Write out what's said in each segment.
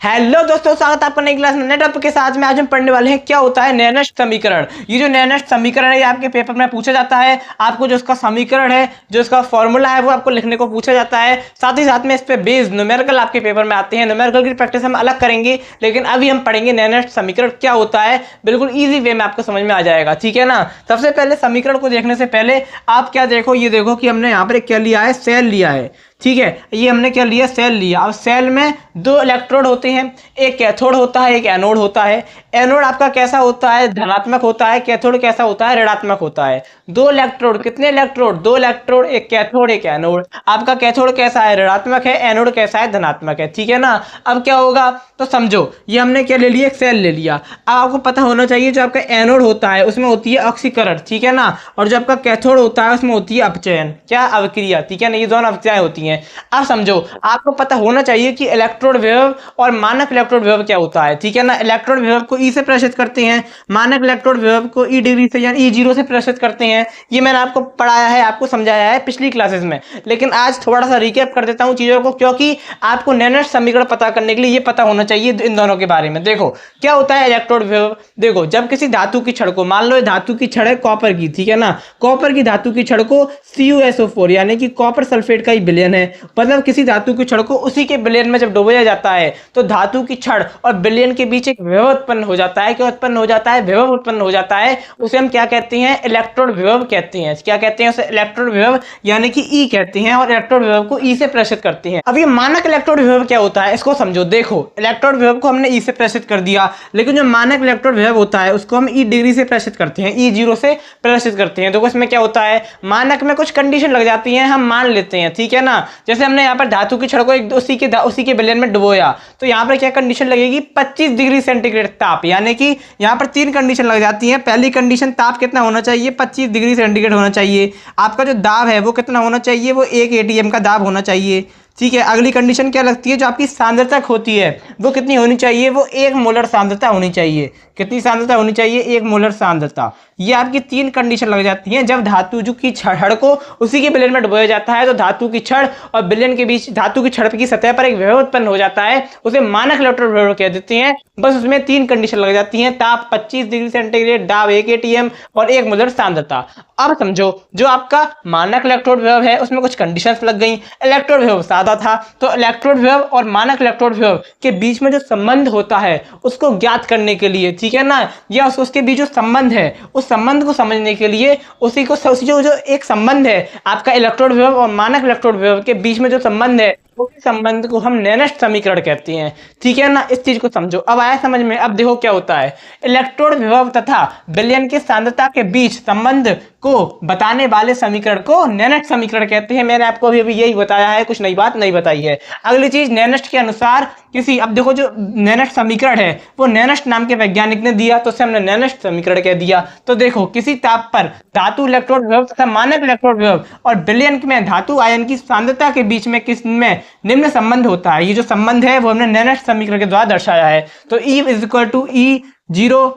Hello दोस्तों, स्वागत है आपका नई क्लास में नए टॉपिक के साथ में। आज हम पढ़ने वाले हैं क्या होता है नैनस्ट समीकरण। ये जो नैनस्ट समीकरण है ये आपके पेपर में पूछा जाता है। आपको जो इसका समीकरण है, जो इसका फॉर्मूला है, वो आपको लिखने को पूछा जाता है। साथ ही साथ में इस पे बेस्ड न्यूमेरिकल आपके पेपर में आते हैं। न्यूमेरिकल की प्रैक्टिस हम अलग करेंगे, लेकिन अभी हम पढ़ेंगे नैनस्ट समीकरण क्या होता है। बिल्कुल ईजी वे में आपको समझ में आ जाएगा, ठीक है ना। सबसे पहले समीकरण को देखने से पहले आप क्या देखो, ये देखो कि हमने यहाँ पर क्या लिया है, सेल लिया है, ठीक है। ये हमने क्या लिया, सेल लिया। अब सेल में दो इलेक्ट्रोड होते हैं, एक कैथोड होता है, एक एनोड होता है। एनोड आपका कैसा होता है, धनात्मक होता है। कैथोड कैसा होता है, ऋणात्मक होता है। दो इलेक्ट्रोड, कितने इलेक्ट्रोड, दो इलेक्ट्रोड, एक कैथोड एक एनोड। आपका कैथोड कैसा है, ऋणात्मक है, एनोड कैसा है, धनात्मक है, ठीक है ना। अब क्या होगा, तो समझो ये हमने क्या ले लिया, एक सेल ले लिया। अब आपको पता होना चाहिए जो आपका एनोड होता है उसमें होती है ऑक्सीकरण, ठीक है ना। और जो आपका कैथोड होता है उसमें होती है अपचयन, क्या, अवक्रिया, ठीक है ना। ये दोनों अवक्रियाएं होती हैं। अब समझो, आपको पता होना चाहिए कि इलेक्ट्रोड विभव और मानक इलेक्ट्रोड विभव क्या होता है, ठीक है ना। इलेक्ट्रोड विभव को ई से प्रदर्शित करते हैं, मानक इलेक्ट्रोड विभव को ई डिग्री से यानी ई0 से प्रदर्शित करते हैं। ये मैंने आपको पढ़ाया है, आपको समझाया है पिछली क्लासेस में, लेकिन आज थोड़ा सा रिकैप कर देता हूं चीजों को, क्योंकि आपको नैनस्ट समीकरण पता करने के लिए ये पता होना चाहिए इन दोनों के बारे में। देखो क्या होता है इलेक्ट्रोड विभव। देखो जब किसी धातु की छड़ को, मान लो धातु की छड़ है कॉपर की, ठीक है ना। कॉपर की धातु की छड़ को CuSO4 यानी कि कॉपर सल्फेट का ही विलयन है, मतलब किसी धातु की छड़ को उसी के विलयन में जब डुबोया जाता है तो धातु की छड़ और विलयन के बीच एक विभव उत्पन्न हो जाता है। क्या उत्पन्न हो जाता है, विभव उत्पन्न हो जाता है। उसे हम क्या कहते हैं, इलेक्ट्रोड विभव कहते हैं। क्या कहते हैं उसे, इलेक्ट्रोड विभव यानी कि ई कहते हैं, और इलेक्ट्रोड विभव को ई से प्रदर्शित करते हैं। अब ये मानक इलेक्ट्रोड विभव क्या होता है, इसको समझो। देखो इलेक्ट्रोड विभव को हमने ई से प्रदर्शित कर दिया, लेकिन जो मानक इलेक्ट्रोड विभव होता है उसको हम ई डिग्री से प्रदर्शित करते हैं, ई0 से प्रदर्शित करते हैं। देखो इसमें क्या होता है, मानक में कुछ कंडीशन लग जाती है, हम मान लेते हैं, ठीक है ना। जैसे हमने यहाँ पर धातु की छड़ को एक उसी के विलयन में डुबोया, तो यहाँ पर क्या कंडीशन लगेगी, 25 डिग्री सेंटीग्रेड ताप, यानी कि यहाँ पर तीन कंडीशन लग जाती हैं। पहली कंडीशन, ताप कितना होना चाहिए, 25 डिग्री सेंटीग्रेड होना चाहिए। आपका जो दाब है वो कितना होना चाहिए, वो 1 ATM का दाब होना चाहिए, ठीक है। अगली कंडीशन क्या लगती है, जो आपकी सांद्रता होती है वो कितनी होनी चाहिए, वो 1 मोलर सांद्रता होनी चाहिए। कितनी सांद्रता होनी चाहिए, 1 मोलर सांद्रता। ये आपकी तीन कंडीशन लग जाती हैं जब धातु जो की छड़ को उसी के विलयन में डुबोया जाता है। तो धातु की छड़ और विलयन के बीच, धातु की छड़ की सतह पर एक विभव उत्पन्न हो जाता है, उसे मानक इलेक्ट्रोड विभव कह देते हैं। बस उसमें तीन कंडीशन लग जाती हैं, ताप 25 डिग्री सेंटीग्रेड, दाब 1 ATM और 1 मोलर सांद्रता। अब समझो, जो आपका मानक इलेक्ट्रोड विभव है उसमें कुछ कंडीशंस लग गई। इलेक्ट्रोड विभव सादा था, तो इलेक्ट्रोड विभव और मानक इलेक्ट्रोड विभव के बीच में जो संबंध होता है उसको ज्ञात करने के लिए, ठीक है ना, या उसके बीच जो संबंध है उस संबंध को समझने के लिए उसी जो एक संबंध है आपका इलेक्ट्रोड विभव और मानक इलेक्ट्रोड विभव के बीच में जो संबंध है उसी संबंध को हम नैनस्ट समीकरण कहते हैं, ठीक है ना। इस चीज को समझो। अब आया समझ में। अब देखो क्या होता है, इलेक्ट्रोड विभव तथा विलयन की सांद्रता के बीच संबंध को बताने वाले समीकरण को नैनस्ट समीकरण कहते हैं। मैंने आपको अभी यही बताया है, कुछ नई बात नहीं बताई है। अगली चीज, नैनस्ट के अनुसार किसी, अब देखो जो नैनस्ट समीकरण है वो नैनस्ट नाम के वैज्ञानिक ने दिया, तो उसे हमने नैनस्ट समीकरण कह दिया। तो देखो किसी ताप पर धातु इलेक्ट्रोड विभव तथा मानक इलेक्ट्रोड विभव और विलयन में धातु आयन की सांद्रता के बीच में किस में निम्न संबंध होता है। ये जो संबंध है वो हमने नैनस्ट समीकरण के द्वारा दर्शाया है। तो E = E0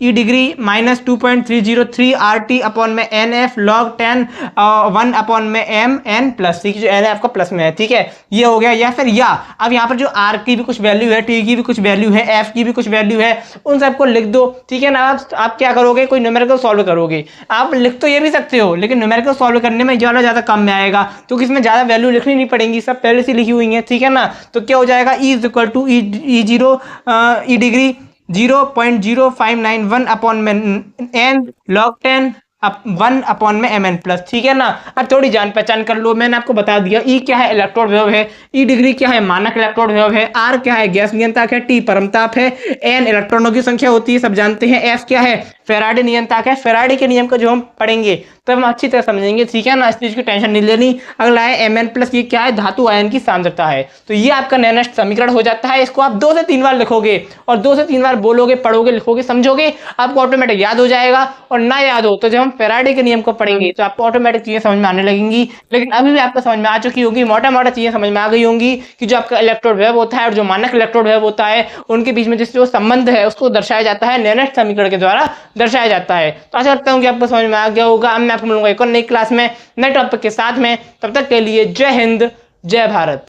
ई डिग्री माइनस 2.303 RT अपॉन में NF log 10 1 अपॉन में MN प्लस, ठीक है, जो N आपका प्लस में है, ठीक है, ये हो गया। या फिर या अब यहाँ पर जो R की भी कुछ वैल्यू है, T की भी कुछ वैल्यू है, F की भी कुछ वैल्यू है, उन सबको लिख दो, ठीक है ना। आप क्या करोगे, कोई न्यूमेरिकल सॉल्व करोगे। आप लिख तो ये भी सकते हो, लेकिन न्यूमेरिकल सॉल्व करने में ज़्यादा काम में आएगा, क्योंकि इसमें ज़्यादा वैल्यू लिखनी नहीं पड़ेगी, सब पहले से लिखी हुई है, ठीक है ना। तो क्या हो जाएगा, E = E0 ई डिग्री 0.0591 अपॉन में N log 10 1 अपॉन में MN प्लस, ठीक है ना। अब थोड़ी जान पहचान कर लो। मैंने आपको बता दिया, E क्या है, इलेक्ट्रोड विभव है, E डिग्री क्या है, मानक इलेक्ट्रोड विभव है, R क्या है, गैस नियंत्रक है, T परमताप है, N इलेक्ट्रॉनों की संख्या होती है, सब जानते हैं, F क्या है, फैराडे नियंत्रक है। फैराडे के नियम को जो हम पढ़ेंगे तब हम अच्छी तरह समझेंगे, ठीक है ना। इस चीज की टेंशन नहीं लेनी। अगला है MN प्लस, ये क्या है, धातु आयन की सांद्रता है। तो ये आपका नैनस्ट समीकरण हो जाता है। इसको आप 2 से 3 बार लिखोगे और 2 से 3 बार बोलोगे, पढ़ोगे, लिखोगे, समझोगे, आपको ऑटोमेटिक याद हो जाएगा। और ना याद हो तो जब हम फैराडे के नियम को पढ़ेंगे तो आपको ऑटोमेटिक चीजें समझ में आने लगेंगी। लेकिन अभी भी आपको समझ में आ चुकी होगी, मोटा चीजें समझ में आ गई होंगी कि जो आपका इलेक्ट्रोड विभव होता है और जो मानक इलेक्ट्रोड विभव होता है उनके बीच में जो संबंध है उसको दर्शाया जाता है, नैनस्ट समीकरण के द्वारा दर्शाया जाता है। तो आशा करता हूँ कि आपको समझ में आ गया होगा। अब मैं आपको मिलूंगा एक और नई क्लास में नए टॉपिक के साथ में। तब तक के लिए जय हिंद, जय भारत।